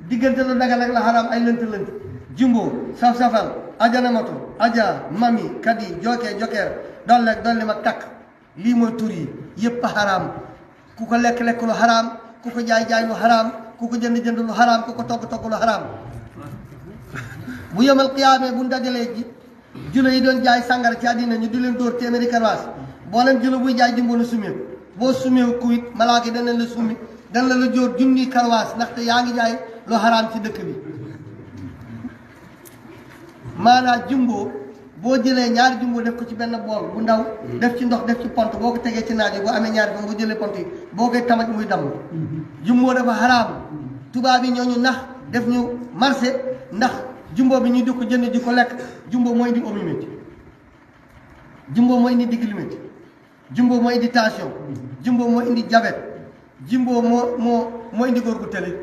diggante lu dagal ak la xaraam ay lënt jumbo saf-safal ajanamato aja mami kadi joker dolli mag takk lii mooy tur yi yëpp xaraam ku ko lekk lu xaraam ku ko jaay lu xaraam ku ko jënd lu xaraam ku ko togg lu xaraam bu yemal qiyaamee bu ndajalee ji julo yi doon jaay sàngara ci àddina ñu di leen dóor téeméeri karwaas boo leen julo buy jaay jumbo na sumee boo sumee kuit malaaka yi danañ la summi dana la jóor junni karwaas ndaxte yaa ngi jaay lu xaraam ci dëkk bi maanaam jumbo boo jëlee ñaari jumbo def ko ci benn bool bu ndaw def ci ndox def ci pont boo ko tegee ci naaj yi boo amee ñaari fan boo jëlee pont yi boo koy tamaj muy damm jumbo dafa xaraam tubaab yi ñoo ñu nax def ñu marché ndax jumbo bi ñu di ko jënd di ko lekk jumbo mooy indi obésité jumbo mooy indi diglimètre jumbo mooy indi tension jumbo moo indi diabète jumbo moo indi góor gu tële